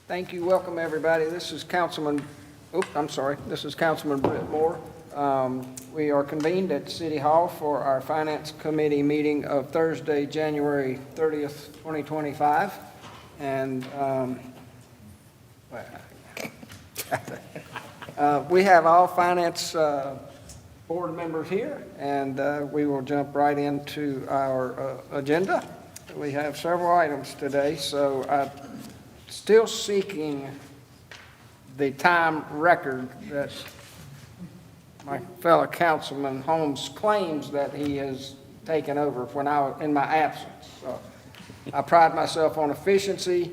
Thank you. Welcome, everybody. This is Councilman Britt Moore. We are convened at City Hall for our Finance Committee meeting of Thursday, January 30th, 2025. And we have all Finance Board members here, and we will jump right into our agenda. We have several items today, so I'm still seeking the time record that my fellow Councilman Holmes claims that he has taken over when in my absence. So I pride myself on efficiency,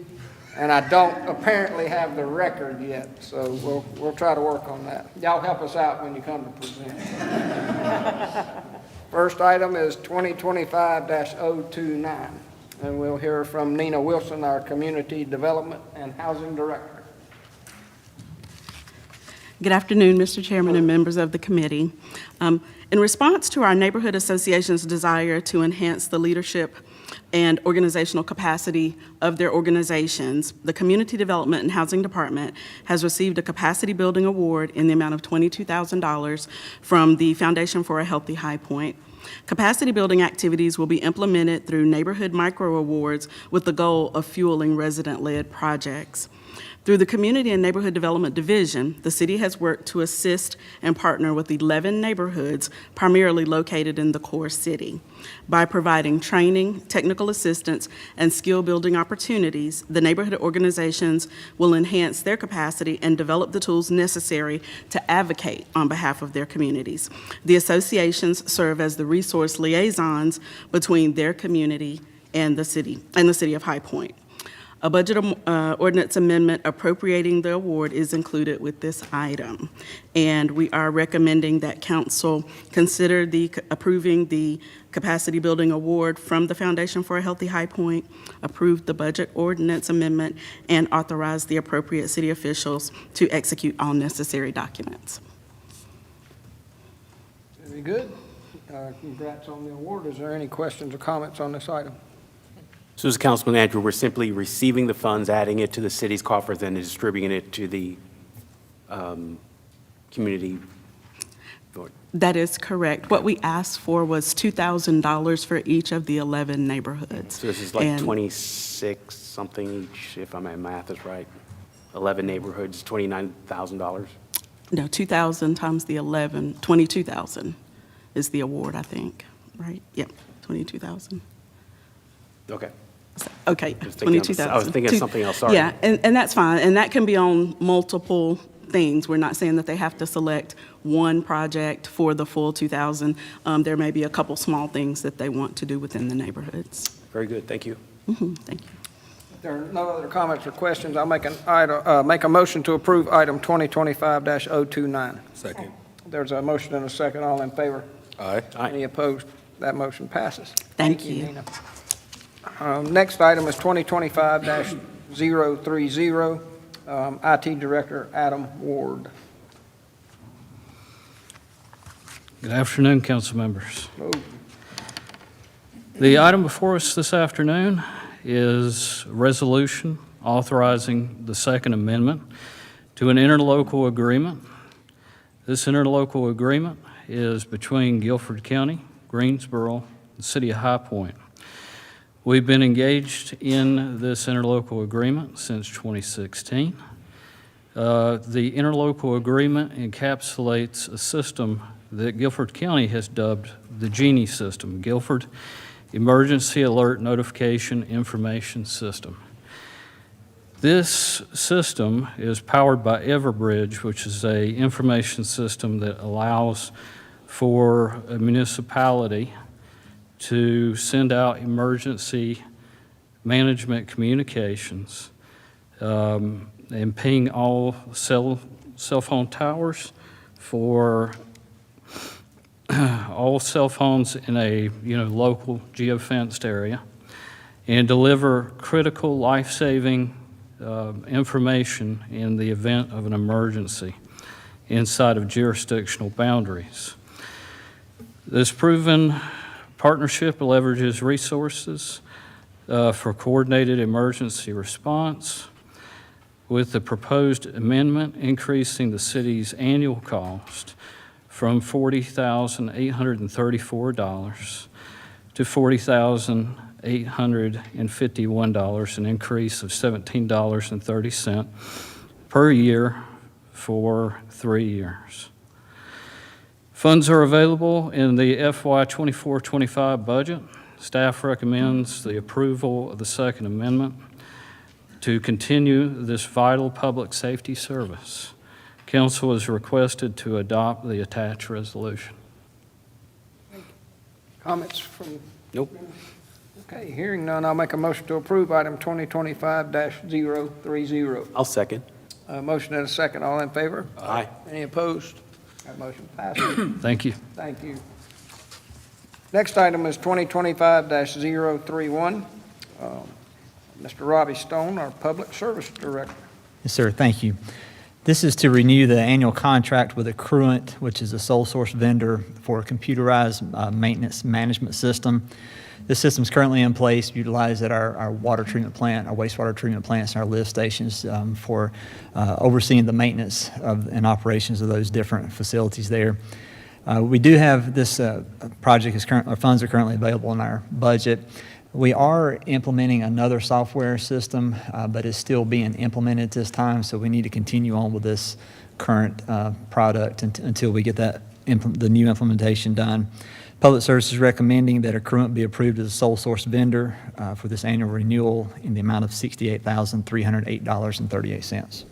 and I don't apparently have the record yet. So we'll try to work on that. Y'all help us out when you come to present. First item is 2025-029, and we'll hear from Nina Wilson, our Community Development and Housing Director. Good afternoon, Mr. Chairman and members of the committee. In response to our neighborhood association's desire to enhance the leadership and organizational capacity of their organizations, the Community Development and Housing Department has received a capacity building award in the amount of $22,000 from the Foundation for a Healthy High Point. Capacity building activities will be implemented through neighborhood micro awards with the goal of fueling resident-led projects. Through the Community and Neighborhood Development Division, the city has worked to assist and partner with 11 neighborhoods primarily located in the core city. By providing training, technical assistance, and skill-building opportunities, the neighborhood organizations will enhance their capacity and develop the tools necessary to advocate on behalf of their communities. The associations serve as the resource liaisons between their community and the city of High Point. A budget ordinance amendment appropriating the award is included with this item, and we are recommending that council consider approving the capacity building award from the Foundation for a Healthy High Point, approve the budget ordinance amendment, and authorize the appropriate city officials to execute all necessary documents. Very good. Congrats on the award. Is there any questions or comments on this item? So as Councilman Andrew, we're simply receiving the funds, adding it to the city's coffers, and distributing it to the community. That is correct. What we asked for was $2,000 for each of the 11 neighborhoods. So this is like 26 something each, if my math is right. 11 neighborhoods, $29,000. No, 2,000 times the 11, 22,000 is the award, I think, right? Yep, 22,000. Okay. Okay, I was thinking of something else, sorry. Yeah, and that's fine, and that can be on multiple things. We're not saying that they have to select one project for the full 2,000. There may be a couple small things that they want to do within the neighborhoods. Very good, thank you. Thank you. If there are no other comments or questions, I'll make a motion to approve item 2025-029. Second. There's a motion and a second. All in favor? Aye. Any opposed? That motion passes. Thank you. Nina. Next item is 2025-030, IT Director Adam Ward. Good afternoon, council members. Oh, The item before us this afternoon is a resolution authorizing the Second Amendment to an interlocal agreement. This interlocal agreement is between Guilford County, Greensboro, and the City of High Point. We've been engaged in this interlocal agreement since 2016. The interlocal agreement encapsulates a system that Guilford County has dubbed the GENIE system, Guilford Emergency Alert Notification Information System. This system is powered by Everbridge, which is an information system that allows for a municipality to send out emergency management communications and ping all cell phone towers for all cell phones in a local geofenced area, and deliver critical life-saving information in the event of an emergency inside of jurisdictional boundaries. This proven partnership leverages resources for coordinated emergency response, with the proposed amendment increasing the city's annual cost from $40,834 to $40,851, an increase of $17.30 per year for 3 years. Funds are available in the FY 24-25 budget. Staff recommends the approval of the Second Amendment to continue this vital public safety service. Council is requested to adopt the attached resolution. Comments from, Nope. okay, hearing none, I'll make a motion to approve item 2025-030. I'll second. Motion and a second, all in favor? Aye. Any opposed? That motion passes. Thank you. Thank you. Next item is 2025-031. Mr. Robbie Stone, our Public Service Director. Yes, sir. Thank you. This is to renew the annual contract with Accruent, which is a sole source vendor for a computerized maintenance management system. This system is currently in place, utilized at our water treatment plant, our wastewater treatment plants, and our lift stations for overseeing the maintenance of and operations of those different facilities there. We do have this project, our funds are currently available in our budget. We are implementing another software system, but it's still being implemented this time, so we need to continue on with this current product until we get that the new implementation done. Public Service is recommending that Accruent be approved as a sole source vendor for this annual renewal in the amount of $68,308.38.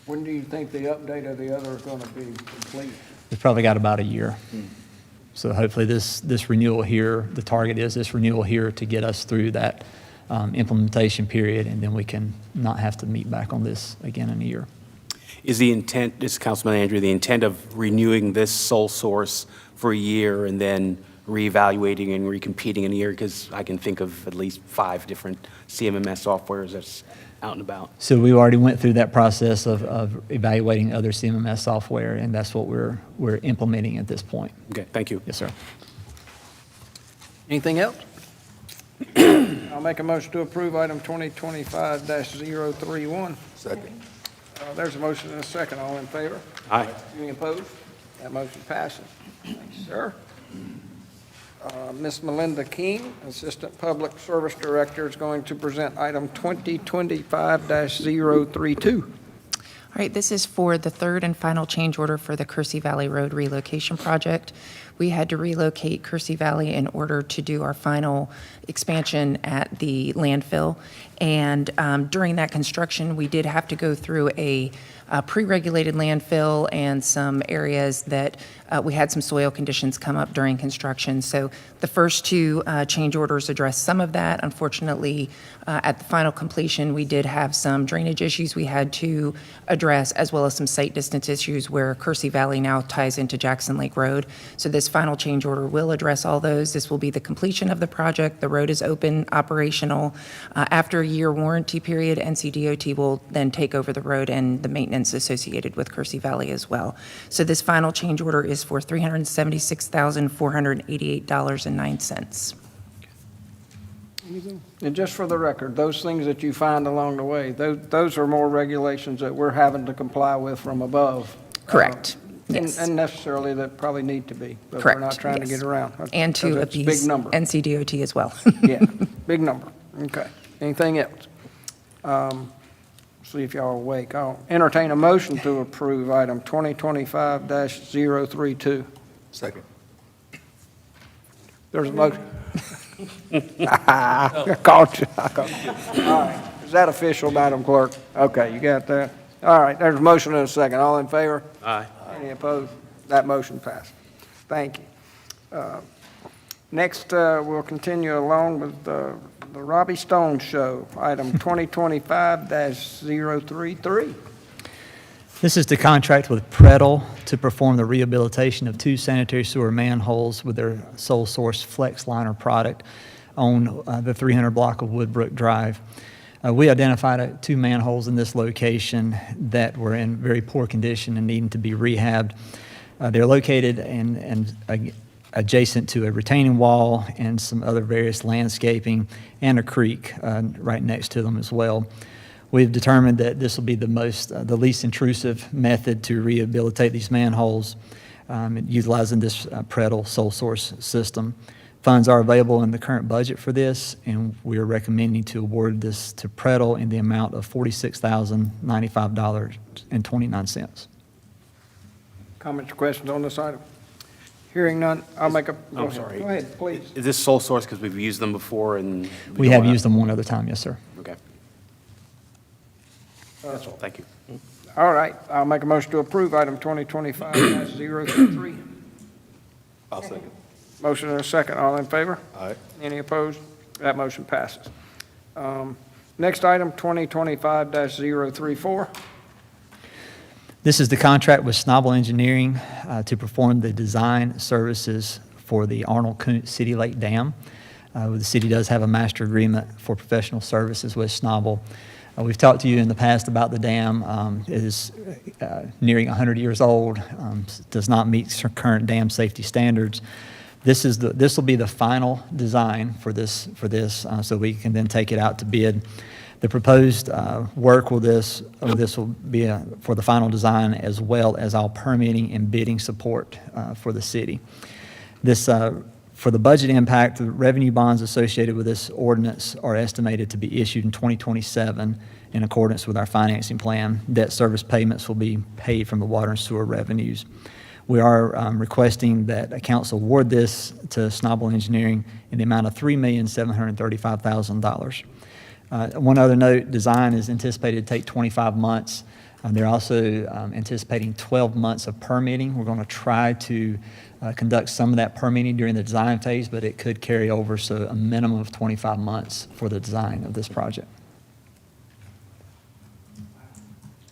When do you think the update of the other is going to be complete? We've probably got about a year. So hopefully this renewal here, the target is this renewal here to get us through that implementation period, and then we can not have to meet back on this again in a year. Is the intent, this is Councilman Andrew, the intent of renewing this sole source for a year and then reevaluating and recompeting in a year? Because I can think of at least 5 different CMMS softwares that's out and about. So we already went through that process of evaluating other CMMS software, and that's what we're implementing at this point. Okay, thank you. Yes, sir. Anything else? I'll make a motion to approve item 2025-031. Second. There's a motion and a second. All in favor? Aye. Any opposed? That motion passes. Thank you, sir. Ms. Melinda King, Assistant Public Service Director, is going to present item 2025-032. All right, this is for the third and final change order for the Kersey Valley Road relocation project. We had to relocate Kersey Valley in order to do our final expansion at the landfill. And during that construction, we did have to go through a pre-regulated landfill and some areas that we had some soil conditions come up during construction. So the first 2 change orders addressed some of that. Unfortunately, at the final completion, we did have some drainage issues we had to address, as well as some site distance issues where Kersey Valley now ties into Jackson Lake Road. So this final change order will address all those. This will be the completion of the project. The road is open, operational. After a year warranty period, NCDOT will then take over the road and the maintenance associated with Kersey Valley as well. So this final change order is for $376,488.09. And just for the record, those things that you find along the way, those are more regulations that we're having to comply with from above. Correct. Yes. And necessarily that probably need to be. But Correct, we're not trying to yes. get around. And to Because it's a appease big number. NCDOT as well. Yeah, big number. Okay. Anything else? See if y'all are awake. I'll entertain a motion to approve item 2025-032. Second. There's a motion. I caught you. All right. Is that official, Madam Clerk? Okay, you got that? All right, there's a motion and a second. All in favor? Aye. Any opposed? That motion passed. Thank you. Next, we'll continue along with the Robbie Stone Show, item 2025-033. This is to contract with Preddle to perform the rehabilitation of 2 sanitary sewer manholes with their sole source Flex Liner product on the 300 block of Woodbrook Drive. We identified 2 manholes in this location that were in very poor condition and needing to be rehabbed. They're located and adjacent to a retaining wall and some other various landscaping and a creek right next to them as well. We've determined that this will be the least intrusive method to rehabilitate these manholes, utilizing this Prettl sole source system. Funds are available in the current budget for this, and we are recommending to award this to Prettl in the amount of $46,095.29. Comments or questions on this item? Hearing none, I'll make a. I'm sorry. Go ahead, please. Is this sole source because we've used them before and? We have used them one other time, yes, sir. Okay. That's all. Thank you. All right, I'll make a motion to approve item 2025-033. I'll second. Motion and a second, all in favor? Aye. Any opposed? That motion passes. Next item, 2025-034. This is the contract with Snobble Engineering to perform the design services for the Arnold Kuntz City Lake Dam. The city does have a master agreement for professional services with Snobble. We've talked to you in the past about the dam. It is nearing 100 years old, does not meet current dam safety standards. This will be the final design for this, so we can then take it out to bid. The proposed work will will be for the final design, as well as all permitting and bidding support for the city. This, for the budget impact, the revenue bonds associated with this ordinance are estimated to be issued in 2027 in accordance with our financing plan. Debt service payments will be paid from the water and sewer revenues. We are requesting that a council award this to Snobble Engineering in the amount of $3,735,000. One other note, design is anticipated to take 25 months. They're also anticipating 12 months of permitting. We're going to try to conduct some of that permitting during the design phase, but it could carry over, so a minimum of 25 months for the design of this project.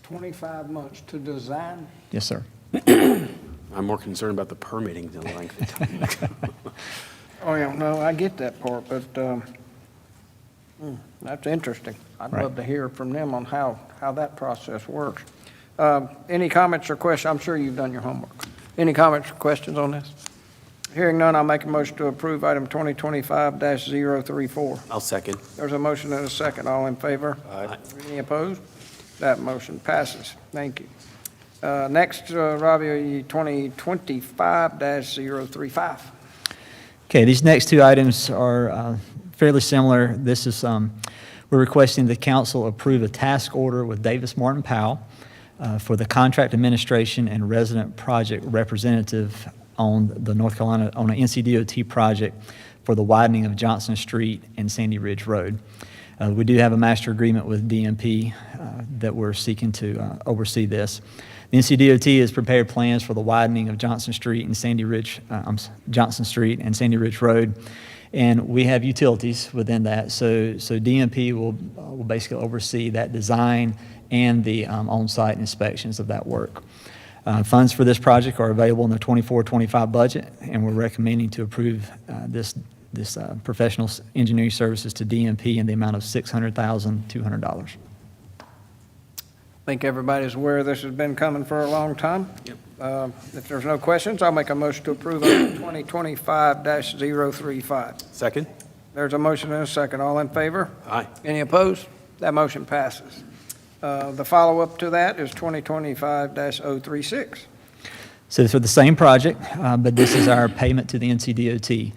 25 months to design? Yes, sir. I'm more concerned about the permitting than the length of time. Oh, yeah, no, I get that part, but that's interesting. I'd Right. love to hear from them on how that process works. Any comments or questions? I'm sure you've done your homework. Any comments or questions on this? Hearing none, I'll make a motion to approve item 2025-034. I'll second. There's a motion and a second. All in favor? Aye. Any opposed? That motion passes. Thank you. Next, Robbie, 2025-035. Okay, these next two items are fairly similar. This is, we're requesting the council approve a task order with Davis Martin Powell for the contract administration and resident project representative on the North Carolina, on an NCDOT project for the widening of Johnson Street and Sandy Ridge Road. We do have a master agreement with DMP that we're seeking to oversee this. The NCDOT has prepared plans for the widening of Johnson Street and Sandy Ridge, Johnson Street and Sandy Ridge Road, and we have utilities within that. So DMP will basically oversee that design and the on-site inspections of that work. Funds for this project are available in the 24-25 budget, and we're recommending to approve this professional engineering services to DMP in the amount of $600,200. I think everybody's aware this has been coming for a long time. Yep. If there's no questions, I'll make a motion to approve item 2025-035. Second? There's a motion and a second. All in favor? Aye. Any opposed? That motion passes. The follow-up to that is 2025-036. So it's for the same project, but this is our payment to the NCDOT.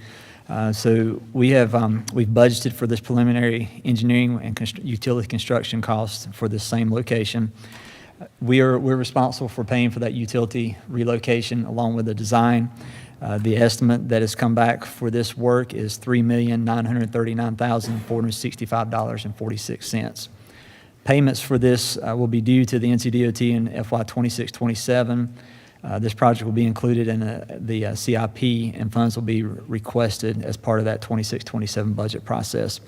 So we've budgeted for this preliminary engineering and utility construction costs for this same location. We're responsible for paying for that utility relocation along with the design. The estimate that has come back for this work is $3,939,465.46. Payments for this will be due to the NCDOT in FY 26-27. This project will be included in the CIP, and funds will be requested as part of that 26-27 budget process.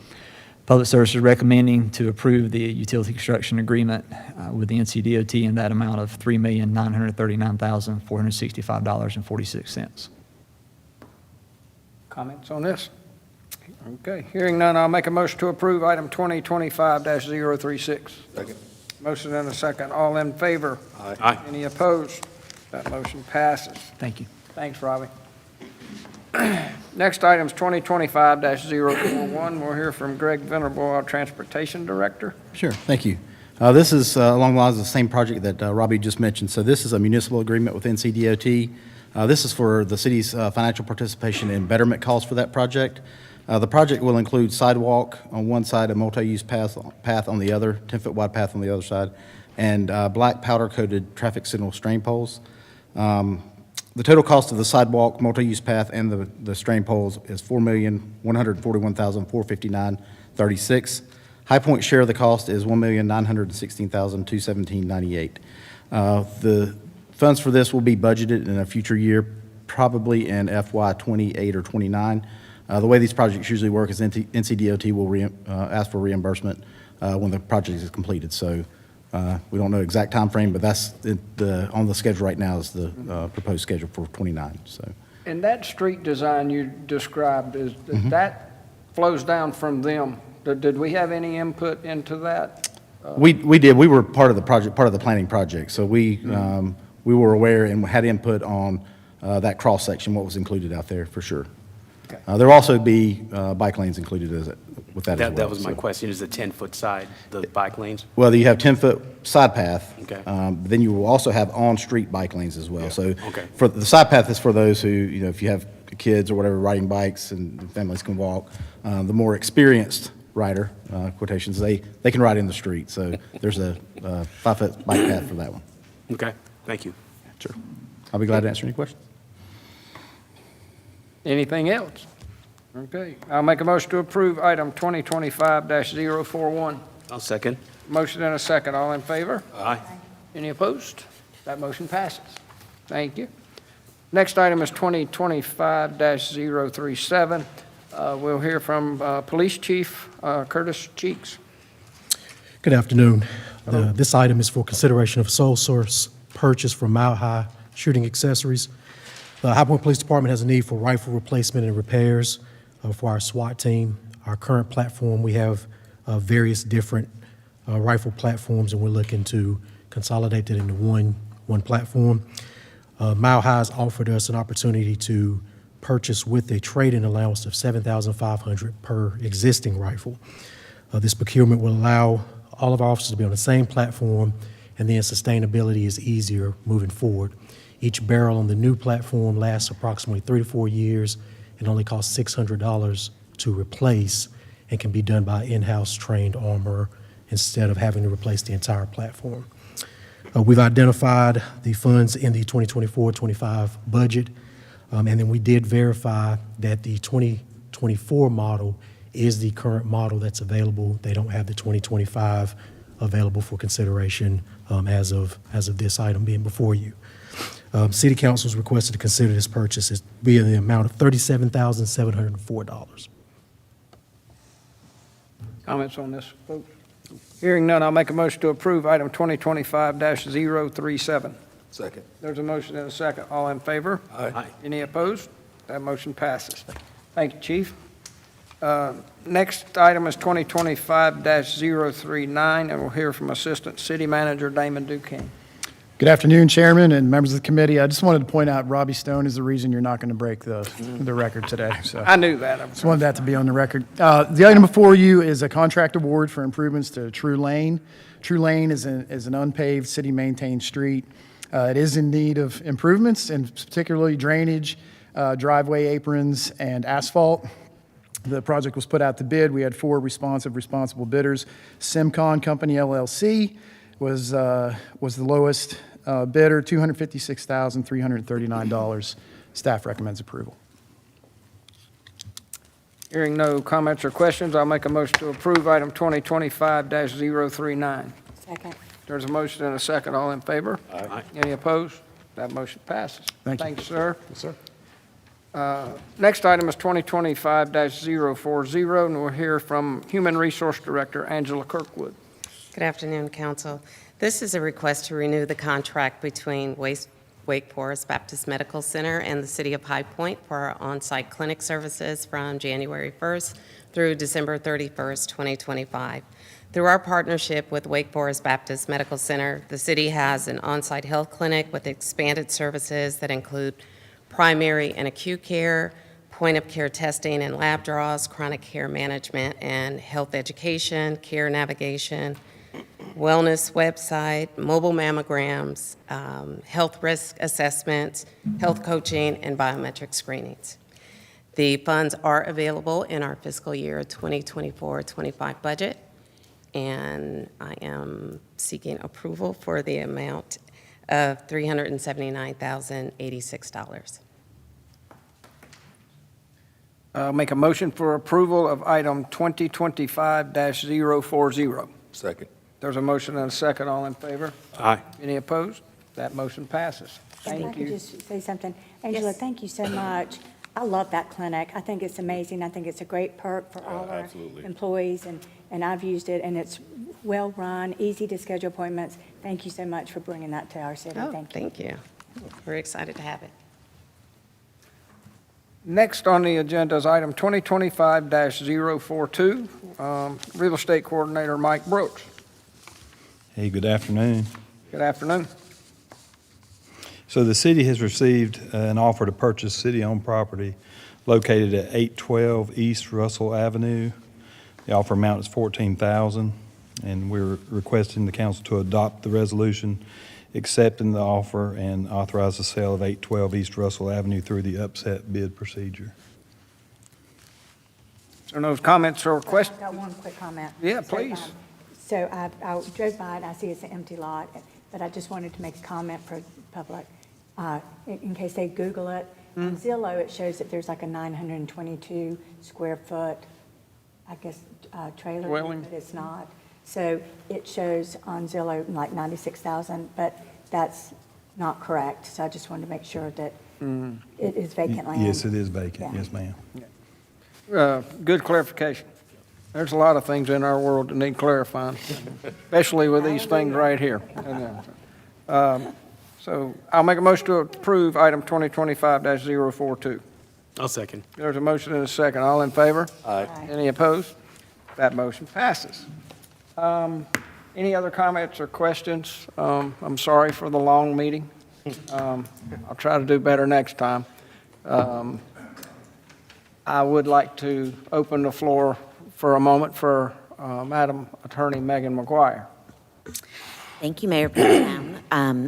Public Service is recommending to approve the utility construction agreement with the NCDOT in that amount of $3,939,465.46. Comments on this? Okay, hearing none, I'll make a motion to approve item 2025-036. Second. Motion and a second. All in favor? Aye. Any opposed? That motion passes. Thank you. Thanks, Robbie. Next item is 2025-041. We'll hear from Greg Venerable, our Transportation Director. Sure, thank you. This is along the lines of the same project that Robbie just mentioned. So this is a municipal agreement with NCDOT. This is for the city's financial participation in betterment costs for that project. The project will include sidewalk on one side, a multi-use path on the other, 10-foot wide path on the other side, and black powder-coated traffic signal strain poles. The total cost of the sidewalk, multi-use path, and the strain poles is $4,141,459.36. High Point share of the cost is $1,916,217.98. The funds for this will be budgeted in a future year, probably in FY '28 or '29. The way these projects usually work is NCDOT will ask for reimbursement when the project is completed. So we don't know the exact time frame, but that's on the schedule right now is the proposed schedule for '29. So. And that street design you described, that flows down from them. Did we have any input into that? We did. We were part of the project, part of the planning project. So we were aware and had input on that cross section, what was included out there for sure. Okay. There will also be bike lanes included with that as well. That was my So- question, is the 10-foot side, the bike lanes? Well, you have 10-foot side path. Okay. But then you will also have on-street bike lanes as well. So Okay. for the side path is for those who, if you have kids or whatever riding bikes and families can walk. The more experienced rider, quotations, they can ride in the street. So there's a 5-foot bike path for that one. Okay, thank you. Sure. I'll be glad to answer any questions. Anything else? Okay, I'll make a motion to approve item 2025-041. I'll second. Motion and a second. All in favor? Aye. Any opposed? That motion passes. Thank you. Next item is 2025-037. We'll hear from Police Chief Curtis Cheeks. Good afternoon. This item is for consideration of sole source purchase from Mile High Shooting Accessories. The High Point Police Department has a need for rifle replacement and repairs for our SWAT team. Our current platform, we have various different rifle platforms, and we're looking to consolidate it into one platform. Mile High has offered us an opportunity to purchase with a trade-in allowance of $7,500 per existing rifle. This procurement will allow all of our officers to be on the same platform, and then sustainability is easier moving forward. Each barrel on the new platform lasts approximately 3 to 4 years and only costs $600 to replace, and can be done by in-house trained armorer instead of having to replace the entire platform. We've identified the funds in the 2024-25 budget, and then we did verify that the 2024 model is the current model that's available. They don't have the 2025 available for consideration as of this item being before you. City Council is requested to consider this purchase as being the amount of $37,704. Comments on this, folks? Hearing none, I'll make a motion to approve item 2025-037. Second. There's a motion and a second. All in favor? Aye. Any opposed? That motion passes. Thank you, Chief. Next item is 2025-039, and we'll hear from Assistant City Manager Damon Duquesne. Good afternoon, Chairman and members of the committee. I just wanted to point out Robbie Stone is the reason you're not going to break the record today. So I knew that. just wanted that to be on the record. The item before you is a contract award for improvements to True Lane. True Lane is an unpaved, city-maintained street. It is in need of improvements, and particularly drainage, driveway aprons, and asphalt. The project was put out to bid. We had 4 responsible bidders. Simcon Company LLC was the lowest bidder, $256,339. Staff recommends approval. Hearing no comments or questions, I'll make a motion to approve item 2025-039. Second. There's a motion and a second. All in favor? Aye. Any opposed? That motion passes. Thank you. Thanks, sir. Yes, sir. Next item is 2025-040, and we'll hear from Human Resource Director Angela Kirkwood. Good afternoon, Council. This is a request to renew the contract between Wake Forest Baptist Medical Center and the City of High Point for our on-site clinic services from January 1st through December 31st, 2025. Through our partnership with Wake Forest Baptist Medical Center, the city has an on-site health clinic with expanded services that include primary and acute care, point-of-care testing and lab draws, chronic care management, and health education, care navigation, wellness website, mobile mammograms, health risk assessments, health coaching, and biometric screenings. The funds are available in our fiscal year 2024-25 budget, and I am seeking approval for the amount of $379,086. Make a motion for approval of item 2025-040. Second. There's a motion and a second. All in favor? Aye. Any opposed? That motion passes. If I Thank could you. just say something. Angela, Yes. thank you so much. I love that clinic. I think it's amazing. I think it's a great perk for all our absolutely. employees, and I've used it, and it's well-run, easy to schedule appointments. Thank you so much for bringing that to our city. Oh, Thank you. thank you. We're excited to have it. Next on the agenda is item 2025-042, Real Estate Coordinator Mike Brooks. Hey, good afternoon. Good afternoon. So the city has received an offer to purchase city-owned property located at 812 East Russell Avenue. The offer amount is $14,000, and we're requesting the council to adopt the resolution accepting the offer and authorize the sale of 812 East Russell Avenue through the upset bid procedure. So no comments or questions? I've got one quick comment. Yeah, So, please. So I drove by it, I see it's an empty lot, but I just wanted to make a comment for the public, in case they Google it. On Zillow, it shows that there's like a 922 square foot, I guess, trailer. Dwelling. But it's not. So it shows on Zillow like 96,000, but that's not correct. So I just wanted to make sure that it is vacant land. Yes, it is vacant. Yeah. Yes, ma'am. Good clarification. There's a lot of things in our world that need clarifying, especially with these things right here. So I'll make a motion to approve item 2025-042. I'll second. There's a motion and a second. All in favor? Aye. Any opposed? That motion passes. Any other comments or questions? I'm sorry for the long meeting. I'll try to do better next time. I would like to open the floor for a moment for Madam Attorney Megan McGuire. Thank you, Mayor Pro Tem.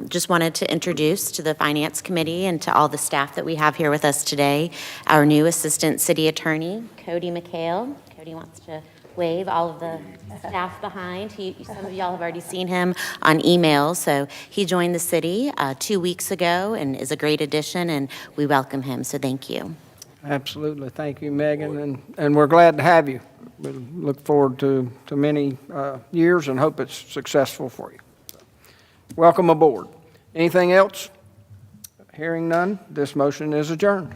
Just wanted to introduce to the Finance Committee and to all the staff that we have here with us today, our new Assistant City Attorney, Cody McHale. Cody wants to wave all of the staff behind. Some of y'all have already seen him on email, so he joined the city 2 weeks ago and is a great addition, and we welcome him, so thank you. Absolutely. Thank you, Megan, and we're glad to have you. We look forward to many years and hope it's successful for you. Welcome aboard. Anything else? Hearing none, this motion is adjourned.